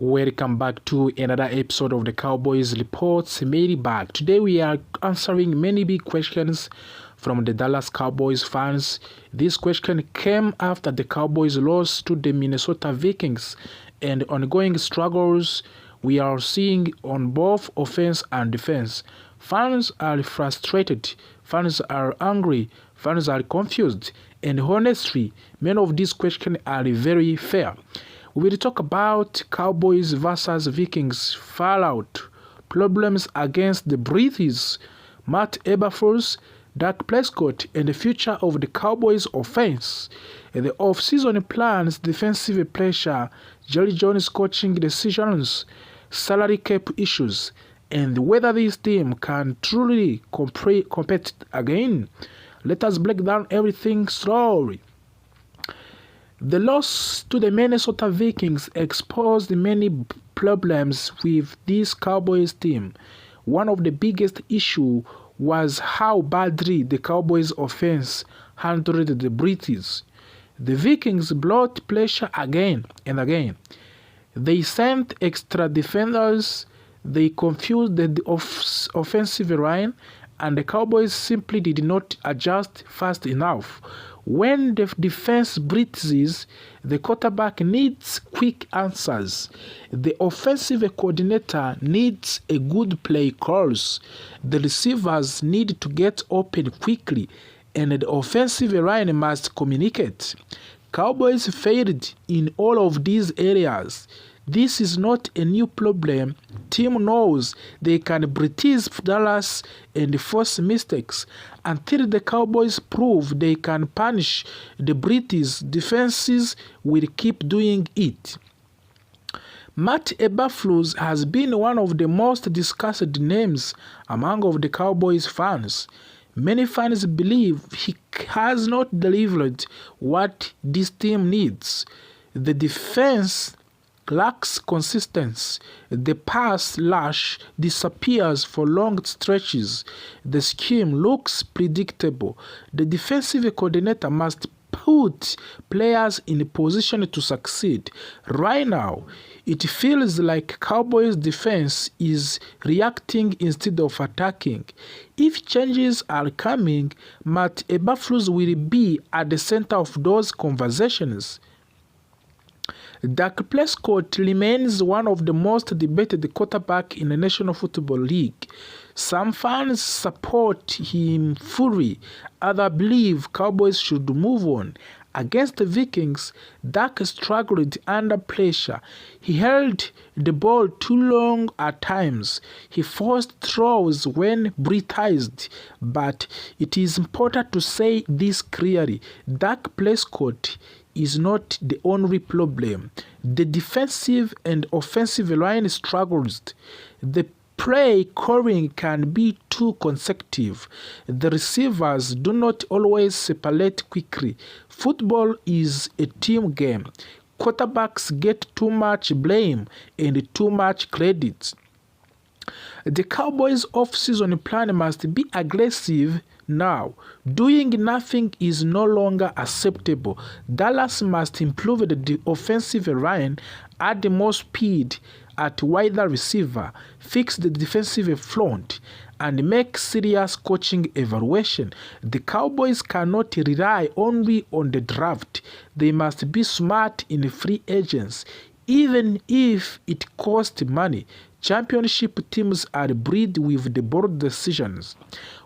Welcome back to another episode of the Cowboys Reports made back. Today we are answering many big questions from the Dallas Cowboys fans. This question came after the Cowboys lost to the Minnesota Vikings and ongoing struggles we are seeing on both offense and defense. Fans are frustrated, fans are angry, fans are confused, and honestly, many of these questions are very fair. We will talk about Cowboys versus Vikings fallout, problems against the British, Matt Eberflus, Dak Prescott, and the future of the Cowboys offense, and the off-season plans, defensive pressure, Jerry Jones coaching decisions, salary cap issues, and whether this team can truly compete again. Let us break down everything slowly. The loss to the Minnesota Vikings exposed many problems with this Cowboys team. One of the biggest issues was how badly the Cowboys offense handled the British. The Vikings brought pressure again and again. They sent extra defenders, they confused the offensive line, and the Cowboys simply did not adjust fast enough. When the defense breathes, the quarterback needs quick answers. The offensive coordinator needs a good play calls. The receivers need to get open quickly, and the offensive line must communicate. Cowboys failed in all of these areas. This is not a new problem. Team knows they can British Dallas and force mistakes until the Cowboys prove they can punish the British. Defenses will keep doing it. Matt Eberflus has been one of the most discussed names among of the Cowboys fans. Many fans believe he has not delivered what this team needs. The defense lacks consistency. The pass rush disappears for long stretches. The scheme looks predictable. The defensive coordinator must put players in a position to succeed. Right now, it feels like Cowboys defense is reacting instead of attacking. If changes are coming, Matt Eberflus will be at the center of those conversations. Dak Prescott remains one of the most debated quarterbacks in the National Football League. Some fans support him fully, others believe Cowboys should move on. Against the Vikings, Dak struggled under pressure. He held the ball too long at times. He forced throws when breathed. But it is important to say this clearly. Dak Prescott is not the only problem. The defensive and offensive line struggles. The play calling can be too consecutive. The receivers do not always separate quickly. Football is a team game. Quarterbacks get too much blame and too much credit. The Cowboys' off-season plan must be aggressive now. Doing nothing is no longer acceptable. Dallas must improve the offensive line, add more speed at wider receiver, fix the defensive front, and make serious coaching evaluation. The Cowboys cannot rely only on the draft. They must be smart in free agents, even if it costs money. Championship teams are bred with the bold decisions.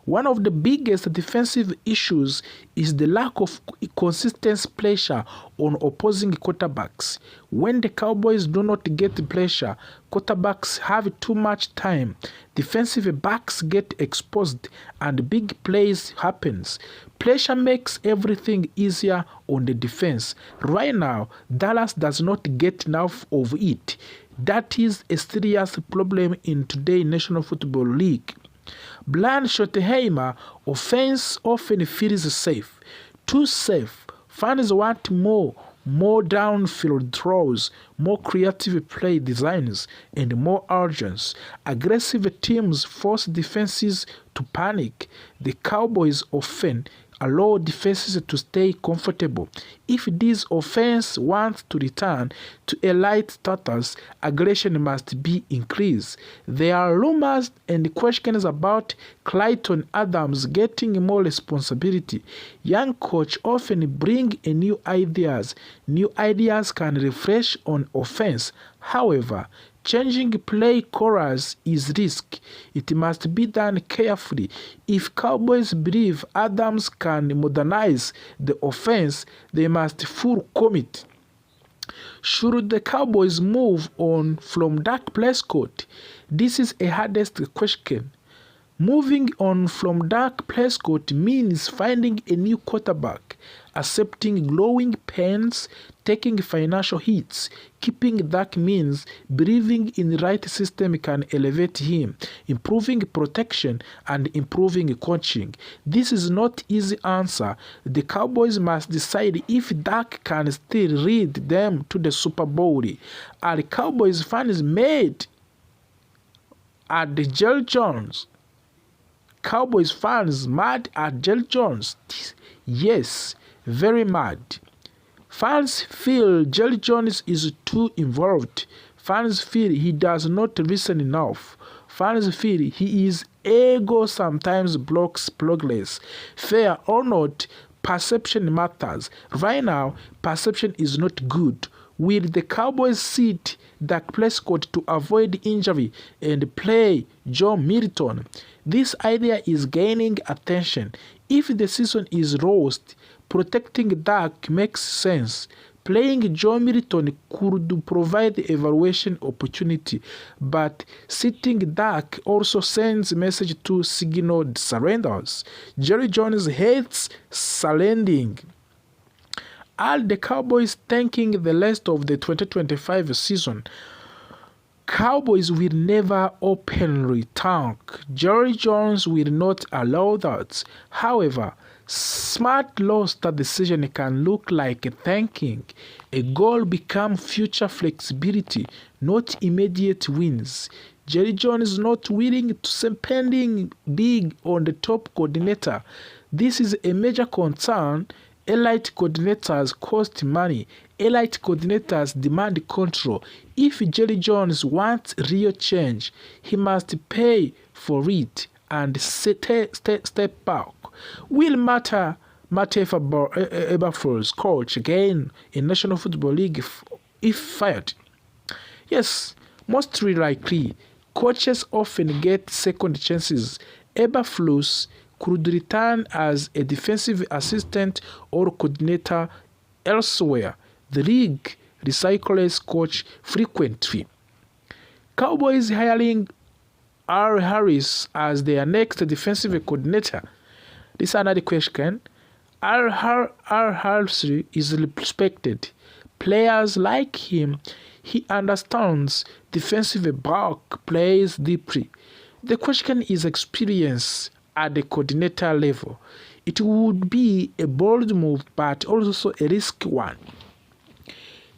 One of the biggest defensive issues is the lack of consistent pressure on opposing quarterbacks. When the Cowboys do not get pressure, quarterbacks have too much time. Defensive backs get exposed and big plays happens. Pressure makes everything easier on the defense. Right now, Dallas does not get enough of it. That is a serious problem in today's National Football League. Brian Schottenheimer offense often feels safe. Too safe. Fans want more downfield throws, more creative play designs, and more urgency. Aggressive teams force defenses to panic. The Cowboys often allow defenses to stay comfortable. If this offense wants to return to elite status, aggression must be increased. There are rumors and questions about Clayton Adams getting more responsibility. Young coach often bring in new ideas. New ideas can refresh on offense. However, changing play callers is risk. It must be done carefully. If Cowboys believe Adams can modernize the offense, they must full commit. Should the Cowboys move on from Dak Prescott? This is a hardest question. Moving on from Dak Prescott means finding a new quarterback, accepting growing pains, taking financial hits. Keeping Dak means believing in the right system can elevate him, improving protection and improving coaching. This is not easy answer. The Cowboys must decide if Dak can still lead them to the Super Bowl. Are Cowboys fans mad at Jerry Jones? Cowboys fans mad at Jerry Jones? Yes, very mad. Fans feel Jerry Jones is too involved. Fans feel he does not listen enough. Fans feel his ego sometimes blocks progress. Fair or not, perception matters. Right now, perception is not good. Will the Cowboys sit Dak Prescott to avoid injury and play Joe Milton? This idea is gaining attention. If the season is lost, protecting Dak makes sense. Playing Joe Milton could provide evaluation opportunity, but sitting Dak also sends a message to signal surrenders. Jerry Jones hates surrendering. Are the Cowboys tanking the rest of the 2025 season? Cowboys will never openly tank. Jerry Jones will not allow that. However, smart roster decision can look like tanking. A goal becomes future flexibility, not immediate wins. Jerry Jones is not willing to spending big on the top coordinator. This is a major concern. Elite coordinators cost money. Elite coordinators demand control. If Jerry Jones wants real change, he must pay for it and step back. Will Matt Eberflus coach again in National Football League if fired? Yes, most likely. Coaches often get second chances. Eberflus could return as a defensive assistant or coordinator elsewhere. The league recycles coach frequently. Cowboys hiring R. Harris as their next defensive coordinator. This is another question. R. Harris is respected. Players like him, he understands defensive back plays deeply. The question is experience at the coordinator level. It would be a bold move, but also a risky one.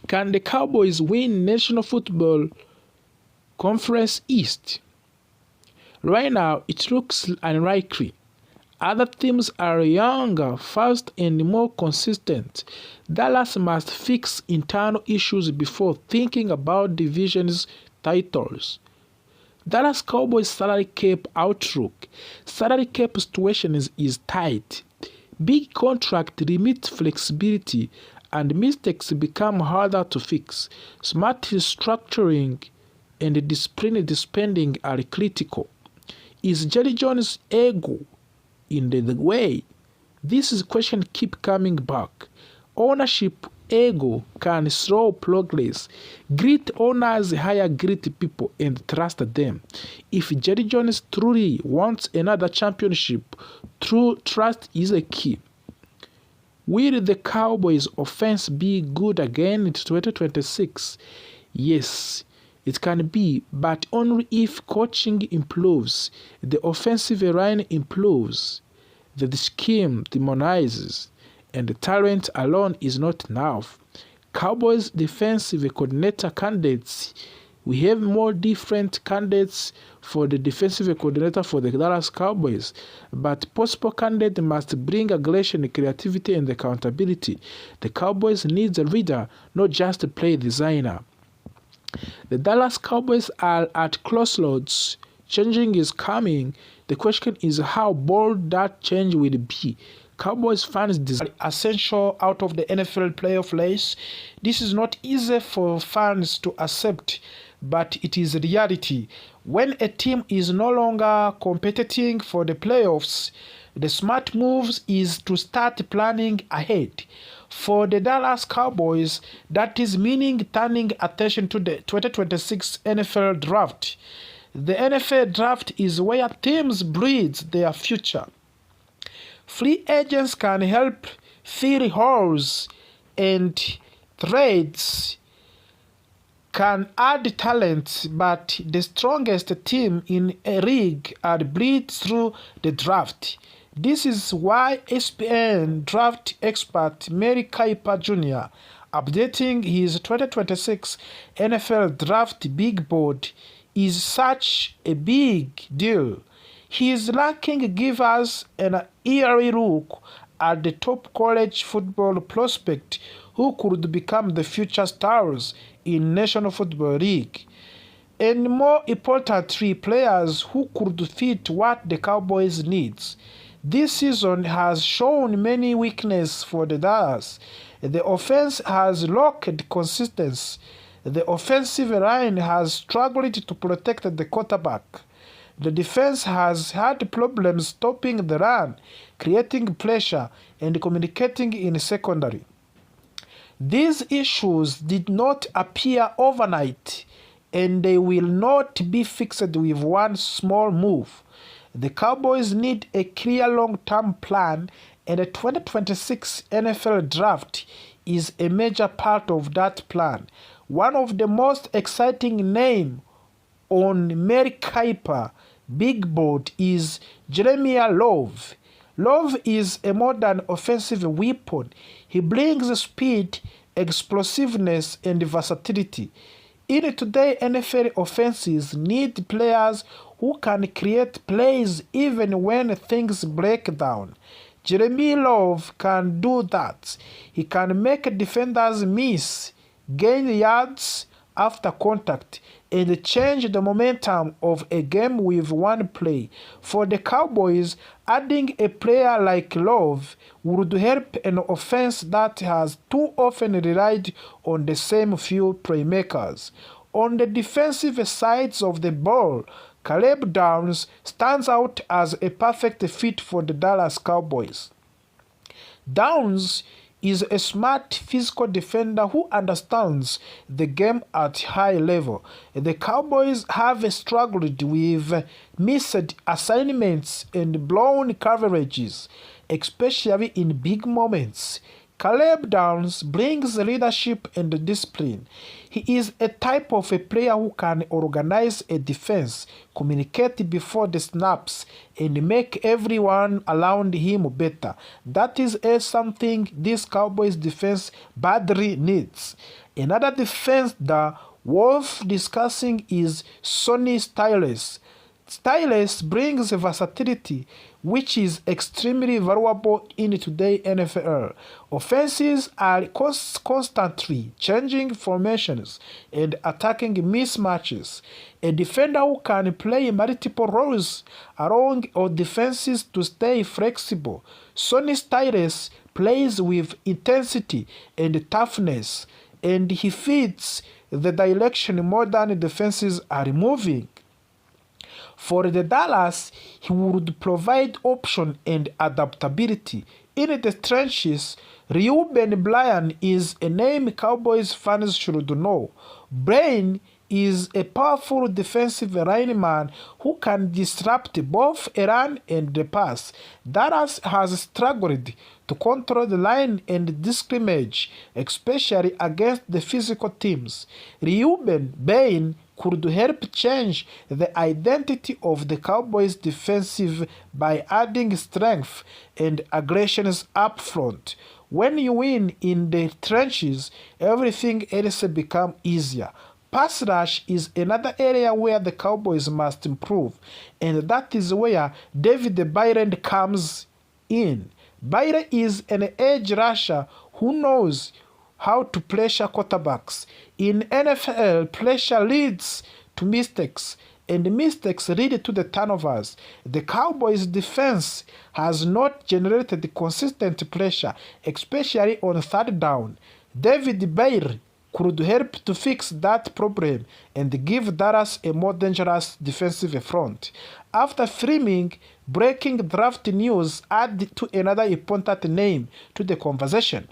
Can the Cowboys win National Football Conference East? Right now, it looks unlikely. Other teams are younger, fast, and more consistent. Dallas must fix internal issues before thinking about division's titles. Dallas Cowboys salary cap outlook. Salary cap situation is tight. Big contract limit flexibility and mistakes become harder to fix. Smart restructuring and disciplined spending are critical. Is Jerry Jones' ego in the way? This question keep coming back. Ownership ego can slow progress. Great owners hire great people and trust them. If Jerry Jones truly wants another championship, true trust is a key. Will the Cowboys offense be good again in 2026? Yes, it can be, but only if coaching improves, the offensive line improves, the scheme demonizes, and the talent alone is not enough. Cowboys defensive coordinator candidates We have more different candidates for the defensive coordinator for the Dallas Cowboys, but possible candidate must bring aggression, creativity, and accountability. The Cowboys need a leader, not just a play designer. The Dallas Cowboys are at crossroads. Changing is coming. The question is how bold that change will be. Cowboys fans desire essential out of the NFL playoff race. This is not easy for fans to accept, but it is reality. When a team is no longer competing for the playoffs, the smart moves is to start planning ahead. For the Dallas Cowboys, that is meaning turning attention to the 2026 NFL Draft. The NFL Draft is where teams breed their future. Free agents can help fill holes, and trades can add talent, but the strongest team in a league are built through the draft. This is why ESPN draft expert Mary Kiper Jr. updating his 2026 NFL Draft Big Board is such a big deal. His ranking gives us an eerie look at the top college football prospect who could become the future stars in National Football League. And more importantly, players who could fit what the Cowboys needs. This season has shown many weaknesses for the Dallas. The offense has lacked consistency. The offensive line has struggled to protect the quarterback. The defense has had problems stopping the run, creating pressure, and communicating in secondary. These issues did not appear overnight, and they will not be fixed with one small move. The Cowboys need a clear long-term plan, and the 2026 NFL Draft is a major part of that plan. One of the most exciting names on Mary Kiper Big Board is Jeremiah Love. Love is a modern offensive weapon. He brings speed, explosiveness, and versatility. In today's NFL offenses need players who can create plays even when things break down. Jeremiah Love can do that. He can make defenders miss, gain yards after contact, and change the momentum of a game with one play. For the Cowboys, adding a player like Love would help an offense that has too often relied on the same few playmakers. On the defensive sides of the ball, Caleb Downs stands out as a perfect fit for the Dallas Cowboys. Downs is a smart physical defender who understands the game at high level. The Cowboys have struggled with missed assignments and blown coverages, especially in big moments. Caleb Downs brings leadership and discipline. He is a type of a player who can organize a defense, communicate before the snaps, and make everyone around him better. That is something this Cowboys defense badly needs. Another defense that worth discussing is Sonny Styles. Styles brings versatility, which is extremely valuable in today's NFL. Offenses are constantly changing formations and attacking mismatches. A defender who can play multiple roles along or defenses to stay flexible. Sonny Styles plays with intensity and toughness, and he fits the direction modern defenses are moving. For the Dallas, he would provide option and adaptability. In the trenches, Reuben Bryan is a name Cowboys fans should know. Bryan is a powerful defensive lineman who can disrupt both a run and the pass. Dallas has struggled to control the line and the scrimmage, especially against the physical teams. Reuben Bryan could help change the identity of the Cowboys defensive by adding strength and aggressions up front. When you win in the trenches, everything else becomes easier. Pass rush is another area where the Cowboys must improve, and that is where David Byron comes in. Byron is an edge rusher who knows how to pressure quarterbacks. In NFL, pressure leads to mistakes, and mistakes lead to the turnovers. The Cowboys' defense has not generated consistent pressure, especially on third down. David Byron could help to fix that problem and give Dallas a more dangerous defensive front. After framing breaking draft news, add to another important name to the conversation.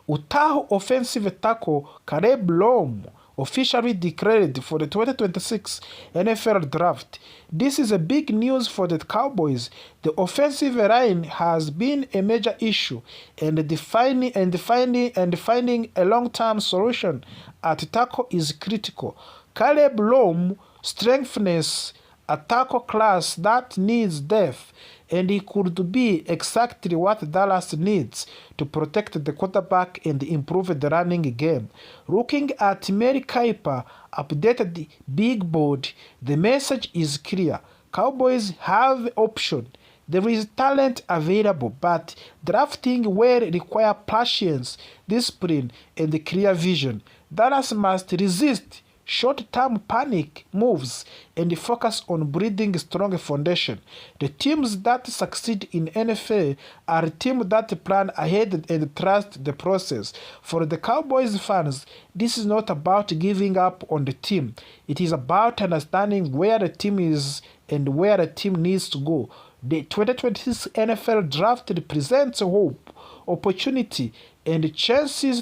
Utah offensive tackle Caleb Lom officially declared for the 2026 NFL Draft. This is a big news for the Cowboys. The offensive line has been a major issue, and finding a long-term solution at tackle is critical. Caleb Lom strengthens a tackle class that needs depth, and he could be exactly what Dallas needs to protect the quarterback and improve the running game. Looking at Mary Kiper updated big board, the message is clear. Cowboys have option. There is talent available, but drafting will require patience, discipline, and clear vision. Dallas must resist short-term panic moves and focus on building a strong foundation. The teams that succeed in NFL are teams that plan ahead and trust the process. For the Cowboys fans, this is not about giving up on the team. It is about understanding where the team is and where the team needs to go. The 2026 NFL Draft represents hope, opportunity, and chances